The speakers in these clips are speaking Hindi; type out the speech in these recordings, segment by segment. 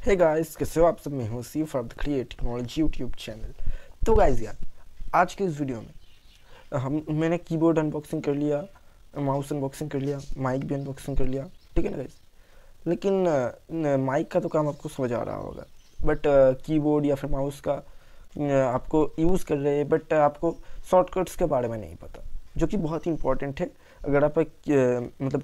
हे गाइस, कैसे हो आप सब? मैं हूँ C for the create technology YouTube channel. तो गाइस यार, आज के इस वीडियो में मैंने कीबोर्ड अनबॉक्सिंग कर लिया, माउस अनबॉक्सिंग कर लिया, माइक भी अनबॉक्सिंग कर लिया, ठीक है ना गाइस। लेकिन माइक का तो काम आपको समझ आ रहा होगा, बट कीबोर्ड या फिर माउस का आपको यूज़ कर रहे हैं, बट आपको शॉर्टकट्स के बारे में नहीं पता, जो कि बहुत ही इंपॉर्टेंट है। अगर आप मतलब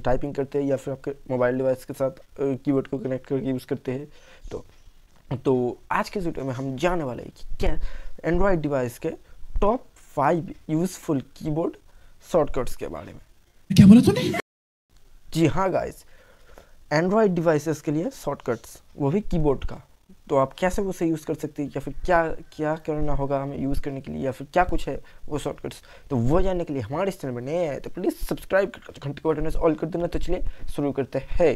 टाइपिंग करते हैं या फिर आपके मोबाइल डिवाइस के साथ कीबोर्ड को कनेक्ट करके यूज़ करते हैं, तो तो आज के इस वीडियो में हम जानने वाले हैं कि क्या एंड्रॉयड डिवाइस के टॉप 5 यूज़फुल कीबोर्ड शॉर्टकट्स के बारे में। क्या बोला तूने? जी हाँ गाइस, एंड्रॉयड डिवाइसेस के लिए शॉर्टकट्स, वो भी कीबोर्ड का। तो आप कैसे उसे यूज़ कर सकते हैं, या फिर क्या क्या करना होगा हमें यूज़ करने के लिए, या फिर क्या कुछ है वो शॉर्टकट्स, तो वो जानने के लिए हमारे इस चैनल में नए आए तो प्लीज़ सब्सक्राइब कर घंटे को बटन ऑल कर देना। तो चलिए शुरू करते हैं।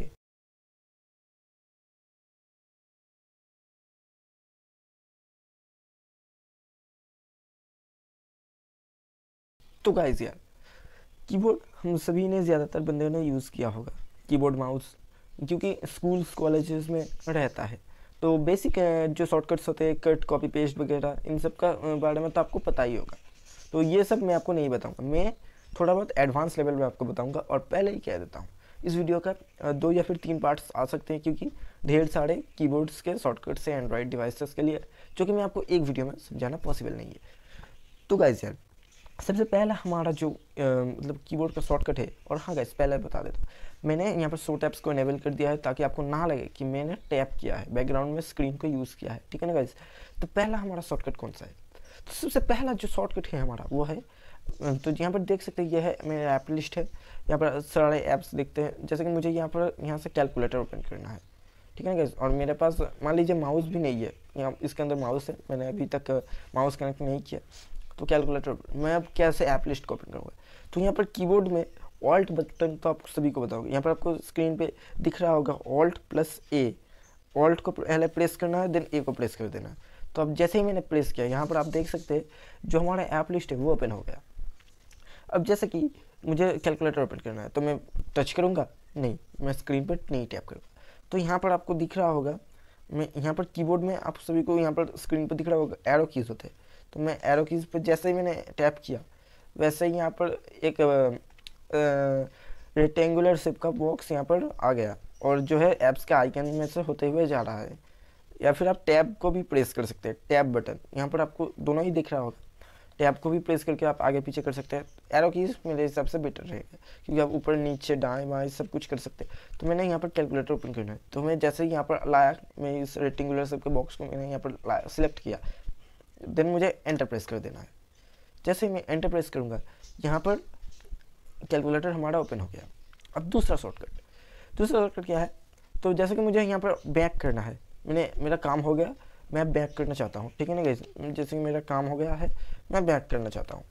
तो गाइस यार, कीबोर्ड हम सभी ने, ज़्यादातर बंदे ने यूज़ किया होगा कीबोर्ड माउस, क्योंकि स्कूल्स कॉलेजेस में रहता है। तो बेसिक जो शॉर्टकट्स होते हैं, कट कॉपी पेस्ट वगैरह, इन सब का बारे में तो आपको पता ही होगा। तो ये सब मैं आपको नहीं बताऊंगा, मैं थोड़ा बहुत एडवांस लेवल में आपको बताऊंगा। और पहले ही कह देता हूँ, इस वीडियो का 2 या फिर 3 पार्ट्स आ सकते हैं, क्योंकि ढेर सारे कीबोर्ड्स के शॉर्टकट्स हैं एंड्रॉयड डिवाइसेस के लिए, जो कि मैं आपको एक वीडियो में समझाना पॉसिबल नहीं है। तो गाइस यार, सबसे पहला हमारा जो मतलब कीबोर्ड का शॉर्टकट है, और हाँ गाइस पहले बता देता हूँ, मैंने यहाँ पर शो टैप्स को इनेबल कर दिया है, ताकि आपको ना लगे कि मैंने टैप किया है, बैकग्राउंड में स्क्रीन को यूज़ किया है, ठीक है ना गाइस। तो पहला हमारा शॉर्टकट कौन सा है? तो सबसे पहला जो शॉर्टकट है हमारा वो है, तो यहाँ पर देख सकते हैं, यह है मेरा ऐप लिस्ट है। यहाँ पर सारे ऐप्स देखते हैं, जैसे कि मुझे यहाँ से कैलकुलेटर ओपन करना है, ठीक है ना गाइस। और मेरे पास मान लीजिए माउस भी नहीं है, यहाँ इसके अंदर माउस है, मैंने अभी तक माउस कनेक्ट नहीं किया। तो कैलकुलेटर मैं अब कैसे ऐप लिस्ट को ओपन करूँगा? तो यहाँ पर कीबोर्ड में ऑल्ट बटन तो आप सभी को बताओगे, यहाँ पर आपको स्क्रीन पे दिख रहा होगा ऑल्ट प्लस ए। ऑल्ट को पहले प्रेस करना है, देन ए को प्रेस कर देना है। तो अब जैसे ही मैंने प्रेस किया, यहाँ पर आप देख सकते हैं जो हमारा ऐप लिस्ट है वो ओपन हो गया। अब जैसे कि मुझे कैलकुलेटर ओपन करना है, तो मैं टच करूँगा नहीं, मैं स्क्रीन पर नहीं टैप करूँगा। तो यहाँ पर आपको दिख रहा होगा, मैं यहाँ पर कीबोर्ड में आप सभी को यहाँ पर स्क्रीन पर दिख रहा होगा एरो कीज़ होते हैं। तो मैं एरो कीज़ पर जैसे ही मैंने टैप किया, वैसे ही यहाँ पर एक रेक्टेंगुलर शेप का बॉक्स यहाँ पर आ गया, और जो है ऐप्स के आइकन में से होते हुए जा रहा है। या फिर आप टैब को भी प्रेस कर सकते हैं, टैब बटन यहाँ पर आपको दोनों ही दिख रहा होगा। टैब को भी प्रेस करके आप आगे पीछे कर सकते हैं। एरो कीज मेरे हिसाब से बेटर रहेगा, क्योंकि आप ऊपर नीचे दाएं बाएं सब कुछ कर सकते हैं। तो मैंने यहाँ पर कैलकुलेटर ओपन करना है, तो मैं जैसे ही यहाँ पर लाया, मैं इस रेक्टेंगुलर शेप के बॉक्स को मैंने यहाँ पर लाया, सिलेक्ट किया, देन मुझे एंटर प्रेस कर देना है। जैसे ही मैं एंटर प्रेस करूँगा, यहाँ पर कैलकुलेटर हमारा ओपन हो गया। अब दूसरा शॉर्टकट क्या है? तो जैसे कि मुझे यहाँ पर बैक करना है, मेरा काम हो गया, मैं बैक करना चाहता हूँ, ठीक है ना गाइस। जैसे कि मेरा काम हो गया है, मैं बैक करना चाहता हूँ,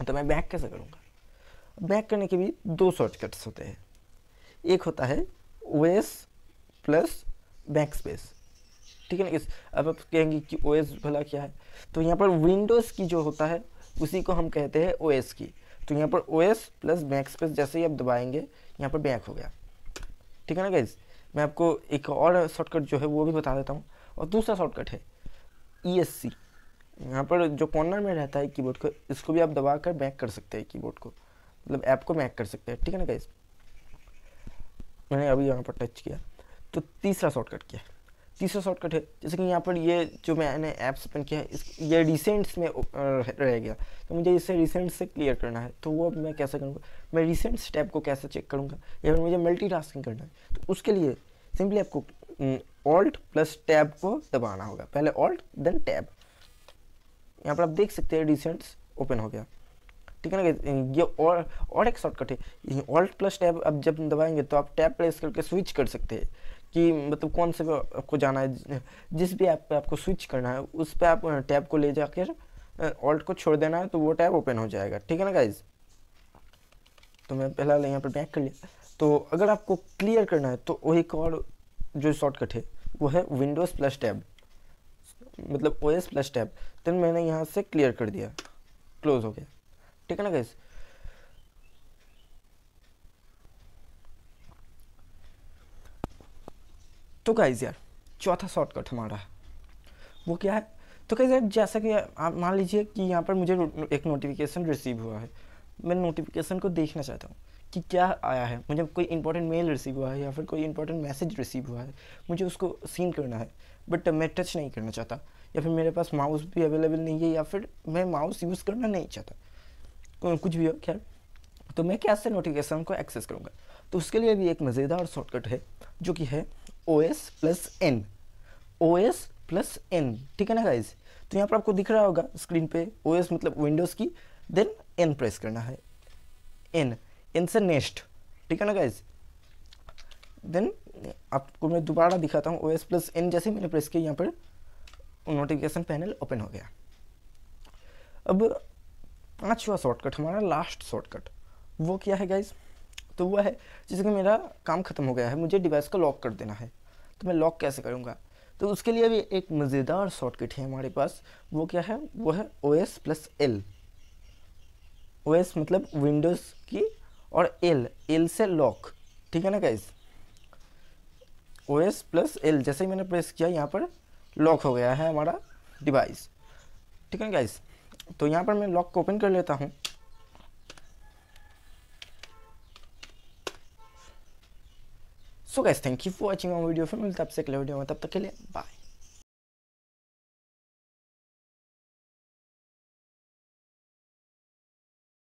तो मैं बैक कैसे करूँगा? बैक करने के भी 2 शॉर्टकट्स होते हैं। एक होता है ओएस प्लस बैक स्पेस, ठीक है ना गाइस। अब आप कहेंगे कि ओएस भला क्या है? तो यहाँ पर विंडोज़ की जो होता है, उसी को हम कहते हैं ओएस की। तो यहाँ पर ओएस प्लस बैक स्पेस जैसे ही आप दबाएंगे, यहाँ पर बैक हो गया, ठीक है ना गाइज। मैं आपको एक और शॉर्टकट जो है वो भी बता देता हूँ। और दूसरा शॉर्टकट है ESC, यहाँ पर जो कॉर्नर में रहता है कीबोर्ड को, इसको भी आप दबा कर बैक कर सकते हैं कीबोर्ड को, मतलब ऐप को बैक कर सकते हैं, ठीक है ना गाइज। मैंने अभी यहाँ पर टच किया। तो तीसरा शॉर्टकट क्या है? तीसरा शॉर्टकट है, जैसे कि यहाँ पर ये जो मैंने ऐप्स ओपन किया है, ये रिसेंट्स में रह गया, तो मुझे इसे रिसेंट से क्लियर करना है। तो वो मैं कैसे करूँगा? मैं रिसेंट्स टैब को कैसे चेक करूँगा, या फिर मुझे मल्टीटास्किंग करना है, तो उसके लिए सिंपली आपको ऑल्ट प्लस टैब को दबाना होगा। पहले ऑल्ट देन टैब। यहाँ पर आप देख सकते हैं रिसेंट्स ओपन हो गया, ठीक है ना। ये और एक शॉर्टकट है, ऑल्ट प्लस टैब अब जब दबाएंगे तो आप टैब प्रेस करके स्विच कर सकते हैं, कि मतलब कौन से पे आपको जाना है, जिस भी ऐप पे आपको स्विच करना है उस पे आप टैब को ले जाकर ऑल्ट को छोड़ देना है, तो वो टैब ओपन हो जाएगा, ठीक है ना गाइज। तो मैं पहला यहाँ पर बैक कर लिया। तो अगर आपको क्लियर करना है, तो वो एक और जो शॉर्टकट है वो है विंडोज़ प्लस टैब, मतलब OS प्लस टैब। देन मैंने यहाँ से क्लियर कर दिया, क्लोज हो गया, ठीक है ना गाइज। तो गाइस यार चौथा शॉर्टकट हमारा है वो क्या है। तो गाइस यार जैसा कि आप मान लीजिए कि यहाँ पर मुझे एक नोटिफिकेशन रिसीव हुआ है, मैं नोटिफिकेशन को देखना चाहता हूँ कि क्या आया है, मुझे कोई इंपॉर्टेंट मेल रिसीव हुआ है या फिर कोई इंपॉर्टेंट मैसेज रिसीव हुआ है, मुझे उसको सीन करना है बट मैं टच नहीं करना चाहता, या फिर मेरे पास माउस भी अवेलेबल नहीं है, या फिर मैं माउस यूज़ करना नहीं चाहता, कुछ भी हो खैर। तो मैं कैसे नोटिफिकेशन को एक्सेस करूँगा? तो उसके लिए भी एक मज़ेदार शॉर्टकट है जो कि है OS+N। OS+N, ठीक है ना गाइज। तो यहाँ पर आपको दिख रहा होगा स्क्रीन पे OS मतलब विंडोज़ की, देन N प्रेस करना है, N से नेक्स्ट, ठीक है ना गाइज। देन आपको मैं दोबारा दिखाता हूँ, OS+N जैसे ही मैंने प्रेस किया यहाँ पर नोटिफिकेशन पैनल ओपन हो गया। अब पांचवा शॉर्टकट, हमारा लास्ट शॉर्टकट, वो क्या है गाइज? तो वो है जैसे कि मेरा काम ख़त्म हो गया है, मुझे डिवाइस को लॉक कर देना है, तो मैं लॉक कैसे करूँगा? तो उसके लिए भी एक मज़ेदार शॉर्टकट है हमारे पास, वो क्या है? वो है OS+L। OS मतलब विंडोज़ की, और L से लॉक, ठीक है ना गाइज। OS+L जैसे ही मैंने प्रेस किया यहाँ पर लॉक हो गया है हमारा डिवाइस, ठीक है गाइज। तो यहाँ पर मैं लॉक को ओपन कर लेता हूँ। So guys thank you for watching my video, फिर मिलते हैं आपसे अगले वीडियो में, तब तक के लिए बाय।